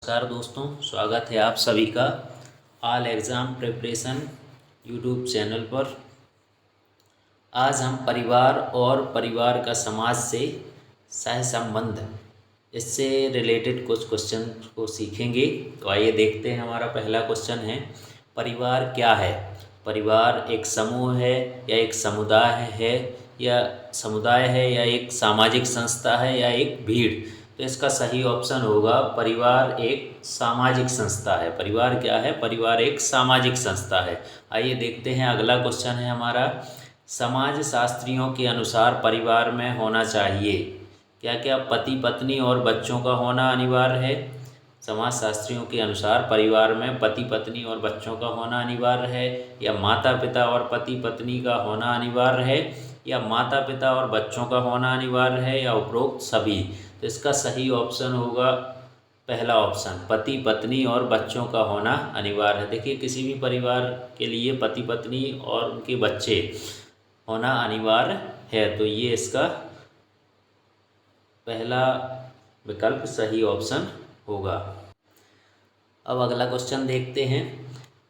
नमस्कार दोस्तों, स्वागत है आप सभी का all exam preparation YouTube channel पर। आज हम परिवार और परिवार का समाज से सह संबंध इससे रिलेटेड कुछ क्वेश्चन को सीखेंगे। तो आइए देखते हैं। हमारा पहला क्वेश्चन है, परिवार क्या है? परिवार एक समूह है या एक समुदाय है या एक सामाजिक संस्था है या एक भीड़? तो इसका सही ऑप्शन होगा परिवार एक सामाजिक संस्था है। परिवार क्या है? परिवार एक सामाजिक संस्था है। आइए देखते हैं। अगला क्वेश्चन है हमारा, समाज शास्त्रियों के अनुसार परिवार में होना चाहिए क्या क्या? पति पत्नी और बच्चों का होना अनिवार्य है। समाज शास्त्रियों के अनुसार परिवार में पति पत्नी और बच्चों का होना अनिवार्य है, या माता पिता और पति पत्नी का होना अनिवार्य है, या माता पिता और बच्चों का होना अनिवार्य है, या उपरोक्त सभी? तो इसका सही ऑप्शन होगा पहला ऑप्शन, पति पत्नी और बच्चों का होना अनिवार्य है। देखिए, किसी भी परिवार के लिए पति पत्नी और उनके बच्चे होना अनिवार्य है, तो ये इसका पहला विकल्प सही ऑप्शन होगा। अब अगला क्वेश्चन देखते हैं।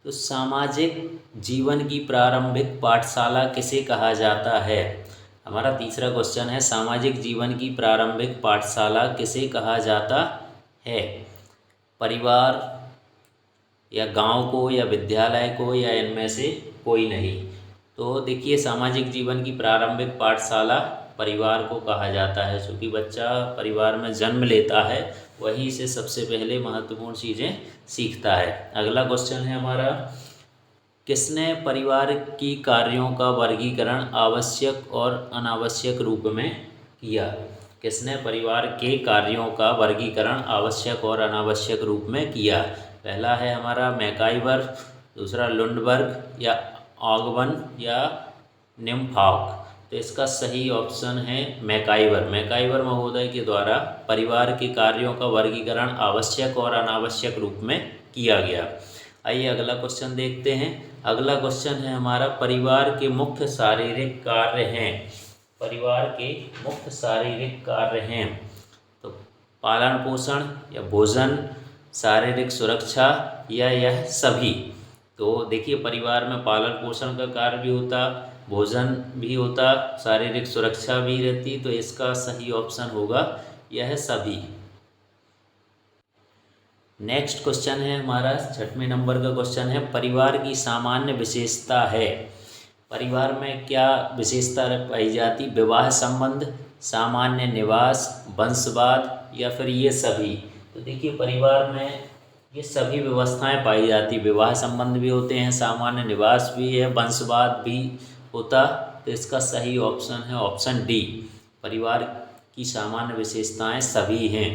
तो सामाजिक जीवन की प्रारंभिक पाठशाला किसे कहा जाता है? हमारा तीसरा क्वेश्चन है, सामाजिक जीवन की प्रारंभिक पाठशाला किसे कहा जाता है? परिवार या गांव को या विद्यालय को या इनमें से कोई नहीं? तो देखिए, सामाजिक जीवन की प्रारंभिक पाठशाला परिवार को कहा जाता है। क्योंकि बच्चा परिवार में जन्म लेता है, वहीं से सबसे पहले महत्वपूर्ण चीज़ें सीखता है। अगला क्वेश्चन है हमारा, किसने परिवार की कार्यों का वर्गीकरण आवश्यक और अनावश्यक रूप में किया? किसने परिवार के कार्यों का वर्गीकरण आवश्यक और अनावश्यक रूप में किया? पहला है हमारा मैकाइवर, दूसरा लुंडबर्ग, या ऑगवन, या निम्फाउक? तो इसका सही ऑप्शन है मैकाइवर। मैकाइवर महोदय के द्वारा परिवार के कार्यों का वर्गीकरण आवश्यक और अनावश्यक रूप में किया गया। आइए अगला क्वेश्चन देखते हैं। अगला क्वेश्चन है हमारा, परिवार के मुख्य शारीरिक कार्य हैं। परिवार के मुख्य शारीरिक कार्य हैं तो पालन पोषण, या भोजन, शारीरिक सुरक्षा, या यह सभी? तो देखिए, परिवार में पालन पोषण का कार्य भी होता, भोजन भी होता, शारीरिक सुरक्षा भी रहती, तो इसका सही ऑप्शन होगा यह सभी। नेक्स्ट क्वेश्चन है हमारा 6वें नंबर का क्वेश्चन है, परिवार की सामान्य विशेषता है। परिवार में क्या विशेषता पाई जाती? विवाह संबंध, सामान्य निवास, वंशवाद, या फिर ये सभी? तो देखिए, परिवार में ये सभी व्यवस्थाएं पाई जाती, विवाह संबंध भी होते हैं, सामान्य निवास भी है, वंशवाद भी होता। तो इसका सही ऑप्शन है ऑप्शन डी, परिवार की सामान्य विशेषताएं सभी हैं।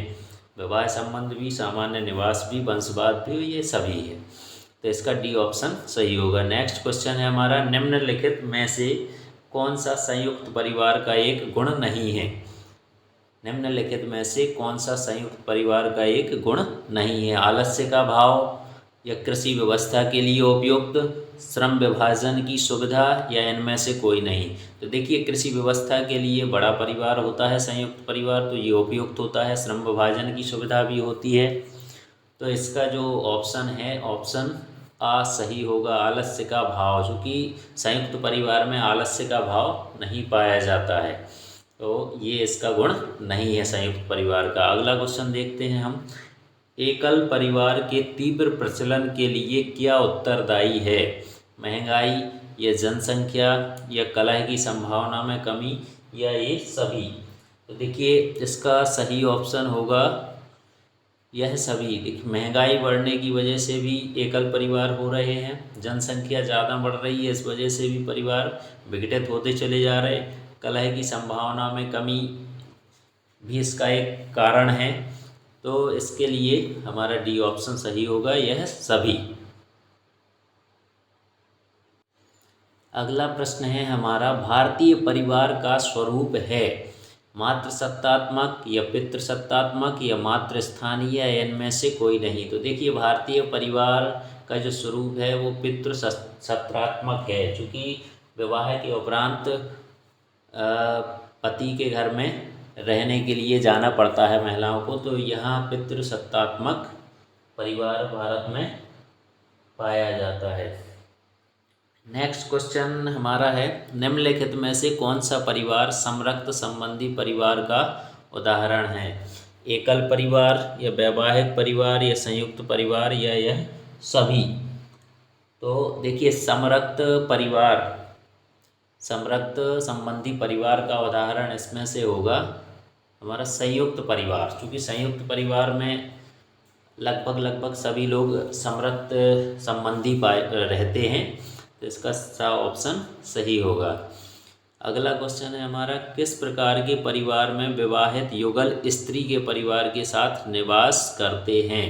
विवाह संबंध भी, सामान्य निवास भी, वंशवाद भी, ये सभी है। तो इसका डी ऑप्शन सही होगा। नेक्स्ट क्वेश्चन है हमारा, निम्नलिखित में से कौन सा संयुक्त परिवार का एक गुण नहीं है? निम्नलिखित में से कौन सा संयुक्त परिवार का एक गुण नहीं है? आलस्य का भाव, या कृषि व्यवस्था के लिए उपयुक्त, श्रम विभाजन की सुविधा, या इनमें से कोई नहीं? तो देखिए, कृषि व्यवस्था के लिए बड़ा परिवार होता है संयुक्त परिवार, तो ये उपयुक्त होता है। श्रम विभाजन की सुविधा भी होती है, तो इसका जो ऑप्शन है ऑप्शन आ सही होगा, आलस्य का भाव। चूँकि संयुक्त परिवार में आलस्य का भाव नहीं पाया जाता है, तो ये इसका गुण नहीं है संयुक्त परिवार का। अगला क्वेश्चन देखते हैं हम, एकल परिवार के तीव्र प्रचलन के लिए क्या उत्तरदायी है? महंगाई, या जनसंख्या, या कलह की संभावना में कमी, या ये सभी? तो देखिए, इसका सही ऑप्शन होगा यह सभी। देखिए, महंगाई बढ़ने की वजह से भी एकल परिवार हो रहे हैं, जनसंख्या ज़्यादा बढ़ रही है, इस वजह से भी परिवार विघटित होते चले जा रहे, कलह की संभावना में कमी भी इसका एक कारण है। तो इसके लिए हमारा डी ऑप्शन सही होगा, यह सभी। अगला प्रश्न है हमारा, भारतीय परिवार का स्वरूप है मातृसत्तात्मक, या पितृसत्तात्मक, या मातृस्थानीय, या इनमें से कोई नहीं? तो देखिए, भारतीय परिवार का जो स्वरूप है वो पितृसत्तात्मक है। चूँकि विवाह के उपरांत पति के घर में रहने के लिए जाना पड़ता है महिलाओं को, तो यहाँ पितृसत्तात्मक परिवार भारत में पाया जाता है। नेक्स्ट क्वेश्चन हमारा है, निम्नलिखित में से कौन सा परिवार समरक्त संबंधी परिवार का उदाहरण है? एकल परिवार या वैवाहिक परिवार या संयुक्त परिवार या यह सभी? तो देखिए, समरक्त परिवार, समरक्त संबंधी परिवार का उदाहरण इसमें से होगा हमारा संयुक्त परिवार, क्योंकि संयुक्त परिवार में लगभग सभी लोग समरक्त संबंधी रहते हैं, तो इसका सा ऑप्शन सही होगा। अगला क्वेश्चन है हमारा, किस प्रकार के परिवार में विवाहित युगल स्त्री के परिवार के साथ निवास करते हैं?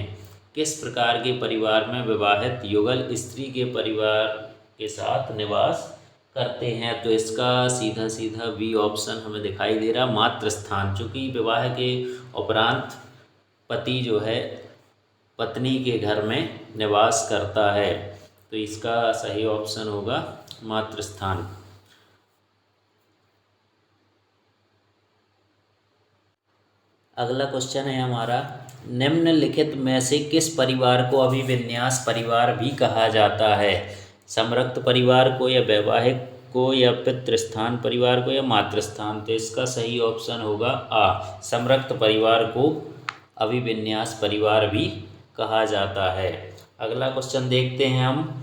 किस प्रकार के परिवार में विवाहित युगल स्त्री के परिवार के साथ निवास करते हैं? तो इसका सीधा सीधा बी ऑप्शन हमें दिखाई दे रहा, मातृस्थान। चूँकि विवाह के उपरांत पति जो है पत्नी के घर में निवास करता है, तो इसका सही ऑप्शन होगा मातृस्थान। अगला क्वेश्चन है हमारा, निम्नलिखित में से किस परिवार को अभिविन्यास परिवार भी कहा जाता है? समरक्त परिवार को या वैवाहिक को या पितृस्थान परिवार को या मातृस्थान? तो इसका सही ऑप्शन होगा आ, समरक्त परिवार को अभिविन्यास परिवार भी कहा जाता है। अगला क्वेश्चन देखते हैं हम,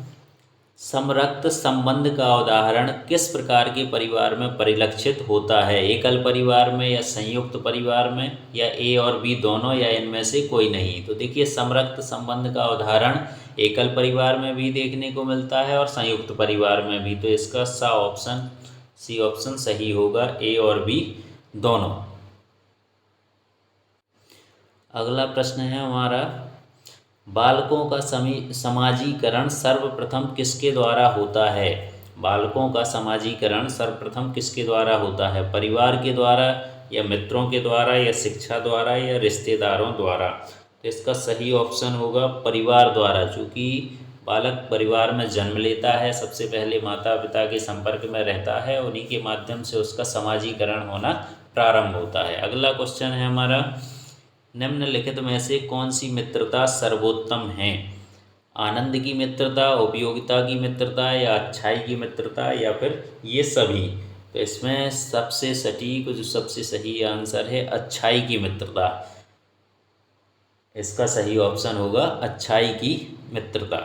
समरक्त संबंध का उदाहरण किस प्रकार के परिवार में परिलक्षित होता है? एकल परिवार में या संयुक्त परिवार में या ए और बी दोनों या इनमें से कोई नहीं? तो देखिए, समरक्त संबंध का उदाहरण एकल परिवार में भी देखने को मिलता है और संयुक्त परिवार में भी, तो इसका सा ऑप्शन सी ऑप्शन सही होगा, ए और बी दोनों। अगला प्रश्न है हमारा, बालकों का समाजीकरण सर्वप्रथम किसके द्वारा होता है? बालकों का समाजीकरण सर्वप्रथम किसके द्वारा होता है? परिवार के द्वारा या मित्रों के द्वारा या शिक्षा द्वारा या रिश्तेदारों द्वारा? तो इसका सही ऑप्शन होगा परिवार द्वारा, चूँकि बालक परिवार में जन्म लेता है, सबसे पहले माता पिता के संपर्क में रहता है, उन्हीं के माध्यम से उसका समाजीकरण होना प्रारंभ होता है। अगला क्वेश्चन है हमारा, निम्नलिखित में से कौन सी मित्रता सर्वोत्तम है? आनंद की मित्रता, उपयोगिता की मित्रता या अच्छाई की मित्रता या फिर ये सभी? तो इसमें सबसे सटीक जो सबसे सही आंसर है अच्छाई की मित्रता, इसका सही ऑप्शन होगा अच्छाई की मित्रता।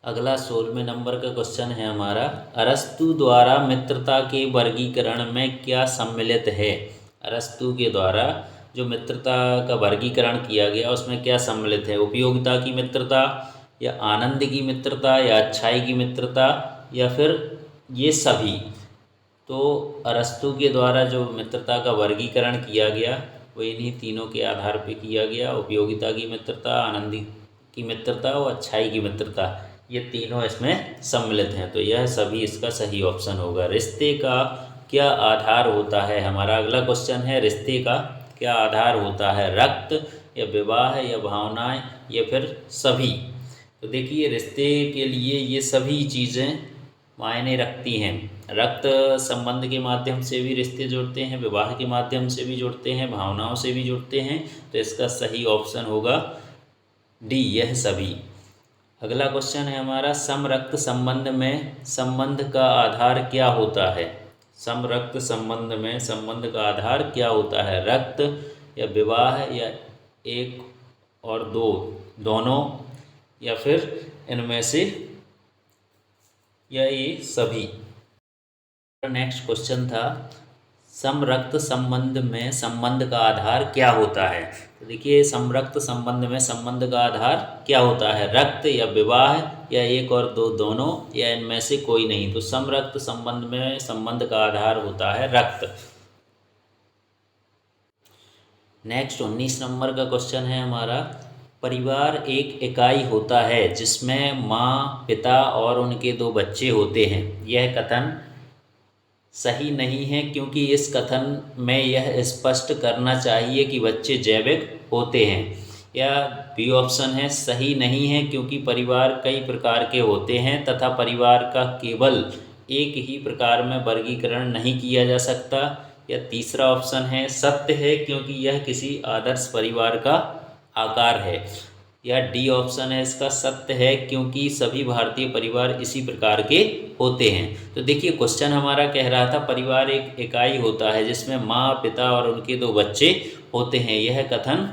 अगला 16वें नंबर का क्वेश्चन है हमारा, अरस्तु द्वारा मित्रता के वर्गीकरण में क्या सम्मिलित है? अरस्तु के द्वारा जो मित्रता का वर्गीकरण किया गया उसमें क्या सम्मिलित है? उपयोगिता की मित्रता या आनंद की मित्रता या अच्छाई की मित्रता या फिर ये सभी? तो अरस्तु के द्वारा जो मित्रता का वर्गीकरण किया गया वो इन्हीं तीनों के आधार पर किया गया, उपयोगिता की मित्रता, आनंद की मित्रता और अच्छाई की मित्रता, ये तीनों इसमें सम्मिलित हैं, तो यह सभी इसका सही ऑप्शन होगा। रिश्ते का क्या आधार होता है? हमारा अगला क्वेश्चन है, रिश्ते का क्या आधार होता है? रक्त या विवाह या भावनाएं या फिर सभी? तो देखिए, रिश्ते के लिए ये सभी चीज़ें मायने रखती हैं। रक्त संबंध के माध्यम से भी रिश्ते जुड़ते हैं, विवाह के माध्यम से भी जुड़ते हैं, भावनाओं से भी जुड़ते हैं, तो इसका सही ऑप्शन होगा डी, यह सभी। अगला क्वेश्चन है हमारा, समरक्त संबंध में संबंध का आधार क्या होता है? समरक्त संबंध में संबंध का आधार क्या होता है? रक्त या विवाह या एक और दो दोनों या फिर इनमें से या ये सभी? नेक्स्ट क्वेश्चन था, समरक्त संबंध में संबंध का आधार क्या होता है? तो देखिए, समरक्त संबंध में संबंध का आधार क्या होता है? रक्त या विवाह या एक और दो दोनों या इनमें से कोई नहीं? तो समरक्त संबंध में संबंध का आधार होता है रक्त। नेक्स्ट 19 नंबर का क्वेश्चन है हमारा, परिवार एक इकाई होता है जिसमें माँ, पिता और उनके 2 बच्चे होते हैं। यह कथन सही नहीं है, क्योंकि इस कथन में यह स्पष्ट करना चाहिए कि बच्चे जैविक होते हैं। या बी ऑप्शन है, सही नहीं है क्योंकि परिवार कई प्रकार के होते हैं तथा परिवार का केवल एक ही प्रकार में वर्गीकरण नहीं किया जा सकता। या तीसरा ऑप्शन है, सत्य है क्योंकि यह किसी आदर्श परिवार का आकार है, या डी ऑप्शन है इसका सत्य है क्योंकि सभी भारतीय परिवार इसी प्रकार के होते हैं। तो देखिए क्वेश्चन हमारा कह रहा था परिवार एक इकाई होता है जिसमें माँ, पिता और उनके 2 बच्चे होते हैं। यह कथन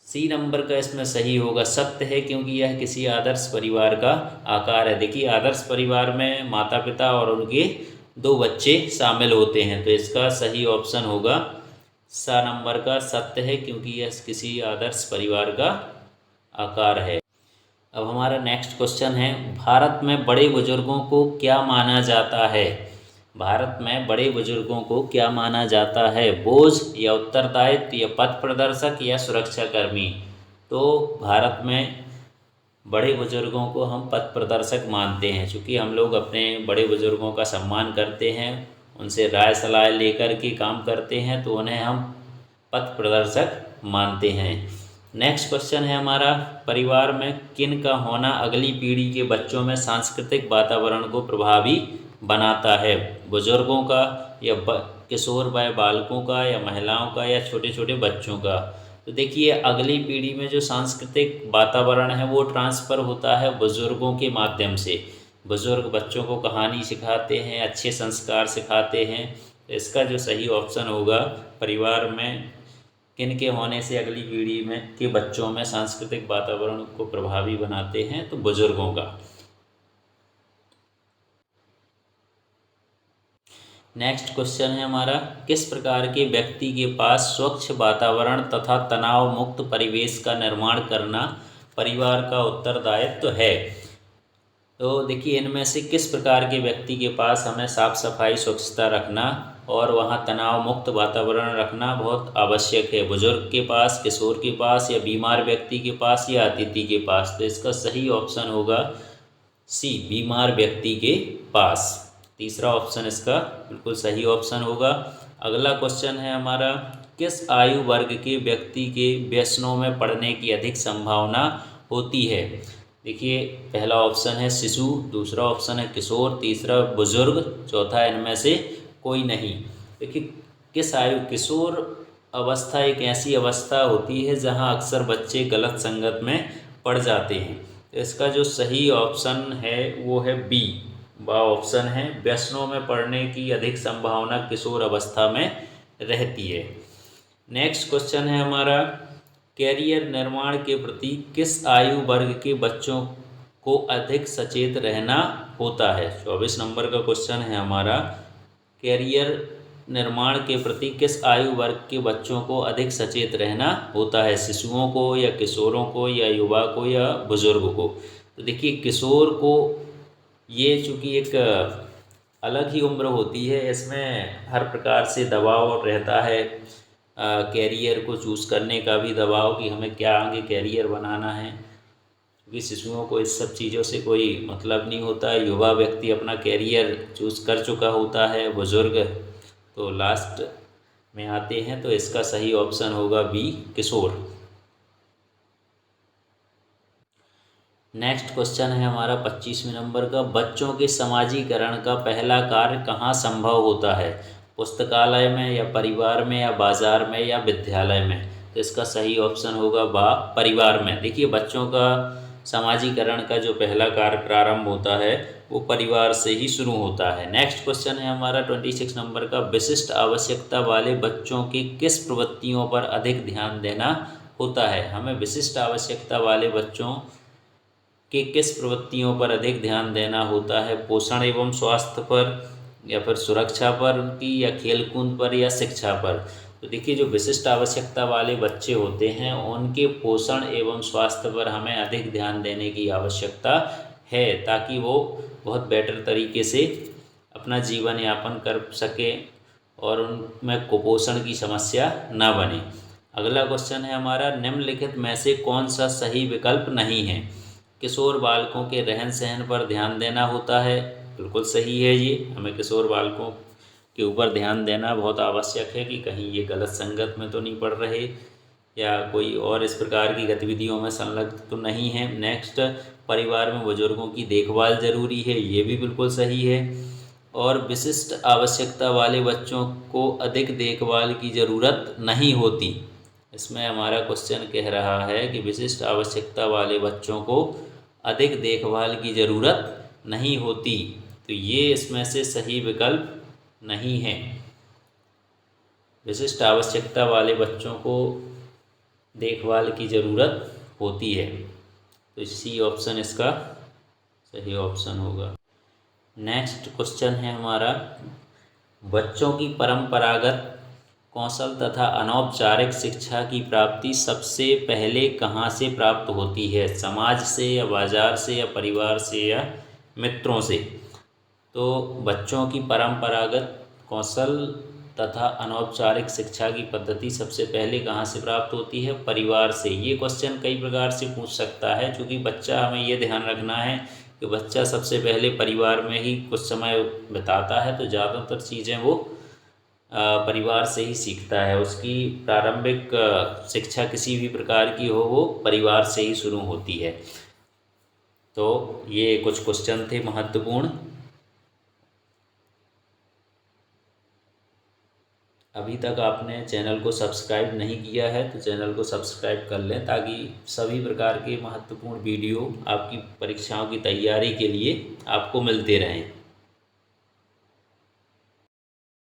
सी नंबर का इसमें सही होगा, सत्य है क्योंकि यह किसी आदर्श परिवार का आकार है। देखिए आदर्श परिवार में माता पिता और उनके 2 बच्चे शामिल होते हैं, तो इसका सही ऑप्शन होगा सा नंबर का, सत्य है क्योंकि यह किसी आदर्श परिवार का आकार है। अब हमारा नेक्स्ट क्वेश्चन है, भारत में बड़े बुजुर्गों को क्या माना जाता है? भारत में बड़े बुजुर्गों को क्या माना जाता है? बोझ या उत्तरदायित्व या पथ प्रदर्शक या सुरक्षाकर्मी? तो भारत में बड़े बुजुर्गों को हम पथ प्रदर्शक मानते हैं, क्योंकि हम लोग अपने बड़े बुजुर्गों का सम्मान करते हैं, उनसे राय सलाह लेकर के काम करते हैं, तो उन्हें हम पथ प्रदर्शक मानते हैं। नेक्स्ट क्वेश्चन है हमारा, परिवार में किन का होना अगली पीढ़ी के बच्चों में सांस्कृतिक वातावरण को प्रभावी बनाता है? बुजुर्गों का या किशोर वय बालकों का या महिलाओं का या छोटे छोटे बच्चों का? तो देखिए अगली पीढ़ी में जो सांस्कृतिक वातावरण है वो ट्रांसफ़र होता है बुजुर्गों के माध्यम से। बुजुर्ग बच्चों को कहानी सिखाते हैं, अच्छे संस्कार सिखाते हैं। तो इसका जो सही ऑप्शन होगा, परिवार में किन के होने से अगली पीढ़ी में के बच्चों में सांस्कृतिक वातावरण को प्रभावी बनाते हैं, तो बुजुर्गों का। नेक्स्ट क्वेश्चन है हमारा, किस प्रकार के व्यक्ति के पास स्वच्छ वातावरण तथा तनाव मुक्त परिवेश का निर्माण करना परिवार का उत्तरदायित्व है? तो देखिए इनमें से किस प्रकार के व्यक्ति के पास हमें साफ सफाई स्वच्छता रखना और वहाँ तनाव मुक्त वातावरण रखना बहुत आवश्यक है? बुजुर्ग के पास, किशोर के पास, या बीमार व्यक्ति के पास, या अतिथि के पास? तो इसका सही ऑप्शन होगा सी, बीमार व्यक्ति के पास। तीसरा ऑप्शन इसका बिल्कुल सही ऑप्शन होगा। अगला क्वेश्चन है हमारा, किस आयु वर्ग के व्यक्ति के व्यसनों में पड़ने की अधिक संभावना होती है? देखिए पहला ऑप्शन है शिशु, दूसरा ऑप्शन है किशोर, तीसरा बुजुर्ग, चौथा इनमें से कोई नहीं। देखिए किस आयु, किशोर अवस्था एक ऐसी अवस्था होती है जहां अक्सर बच्चे गलत संगत में पड़ जाते हैं। तो इसका जो सही ऑप्शन है वो है बी, ऑप्शन है, व्यसनों में पड़ने की अधिक संभावना किशोर अवस्था में रहती है। नेक्स्ट क्वेश्चन है हमारा, कैरियर निर्माण के प्रति किस आयु वर्ग के बच्चों को अधिक सचेत रहना होता है? 24 नंबर का क्वेश्चन है हमारा, कैरियर निर्माण के प्रति किस आयु वर्ग के बच्चों को अधिक सचेत रहना होता है? शिशुओं को, या किशोरों को, या युवा को, या बुजुर्ग को? तो देखिए किशोर को, ये चूँकि एक अलग ही उम्र होती है, इसमें हर प्रकार से दबाव रहता है, कैरियर को चूज़ करने का भी दबाव कि हमें क्या आगे कैरियर बनाना है, क्योंकि शिशुओं को इस सब चीज़ों से कोई मतलब नहीं होता है। युवा व्यक्ति अपना कैरियर चूज़ कर चुका होता है, बुजुर्ग तो लास्ट में आते हैं। तो इसका सही ऑप्शन होगा बी, किशोर। नेक्स्ट क्वेश्चन है हमारा 25वें नंबर का, बच्चों के समाजीकरण का पहला कार्य कहाँ संभव होता है? पुस्तकालय में, या परिवार में, या बाजार में, या विद्यालय में? तो इसका सही ऑप्शन होगा परिवार में। देखिए बच्चों का समाजीकरण का जो पहला कार्य प्रारंभ होता है वो परिवार से ही शुरू होता है। नेक्स्ट क्वेश्चन है हमारा 26 नंबर का, विशिष्ट आवश्यकता वाले बच्चों की किस प्रवृत्तियों पर अधिक ध्यान देना होता है? हमें विशिष्ट आवश्यकता वाले बच्चों के किस प्रवृत्तियों पर अधिक ध्यान देना होता है? पोषण एवं स्वास्थ्य पर, या फिर सुरक्षा पर उनकी, या खेलकूद पर, या शिक्षा पर? तो देखिए जो विशिष्ट आवश्यकता वाले बच्चे होते हैं उनके पोषण एवं स्वास्थ्य पर हमें अधिक ध्यान देने की आवश्यकता है, ताकि वो बहुत बेटर तरीके से अपना जीवन यापन कर सके और उनमें कुपोषण की समस्या ना बने। अगला क्वेश्चन है हमारा, निम्नलिखित में से कौन सा सही विकल्प नहीं है? किशोर बालकों के रहन सहन पर ध्यान देना होता है, बिल्कुल सही है ये। हमें किशोर बालकों के ऊपर ध्यान देना बहुत आवश्यक है कि कहीं ये गलत संगत में तो नहीं पड़ रहे, या कोई और इस प्रकार की गतिविधियों में संलग्न तो नहीं है। नेक्स्ट, परिवार में बुजुर्गों की देखभाल जरूरी है, ये भी बिल्कुल सही है। और विशिष्ट आवश्यकता वाले बच्चों को अधिक देखभाल की ज़रूरत नहीं होती, इसमें हमारा क्वेश्चन कह रहा है कि विशिष्ट आवश्यकता वाले बच्चों को अधिक देखभाल की ज़रूरत नहीं होती, तो ये इसमें से सही विकल्प नहीं है। विशिष्ट आवश्यकता वाले बच्चों को देखभाल की ज़रूरत होती है, तो सी ऑप्शन इसका सही ऑप्शन होगा। नेक्स्ट क्वेश्चन है हमारा, बच्चों की परंपरागत कौशल तथा अनौपचारिक शिक्षा की प्राप्ति सबसे पहले कहाँ से प्राप्त होती है? समाज से या बाजार से या परिवार से या मित्रों से? तो बच्चों की परंपरागत कौशल तथा अनौपचारिक शिक्षा की पद्धति सबसे पहले कहाँ से प्राप्त होती है? परिवार से। ये क्वेश्चन कई प्रकार से पूछ सकता है, क्योंकि बच्चा, हमें ये ध्यान रखना है कि बच्चा सबसे पहले परिवार में ही कुछ समय बिताता है, तो ज़्यादातर चीज़ें वो परिवार से ही सीखता है। उसकी प्रारंभिक शिक्षा किसी भी प्रकार की हो, वो परिवार से ही शुरू होती है। तो ये कुछ क्वेश्चन थे महत्वपूर्ण। अभी तक आपने चैनल को सब्सक्राइब नहीं किया है तो चैनल को सब्सक्राइब कर लें, ताकि सभी प्रकार के महत्वपूर्ण वीडियो आपकी परीक्षाओं की तैयारी के लिए आपको मिलते रहें।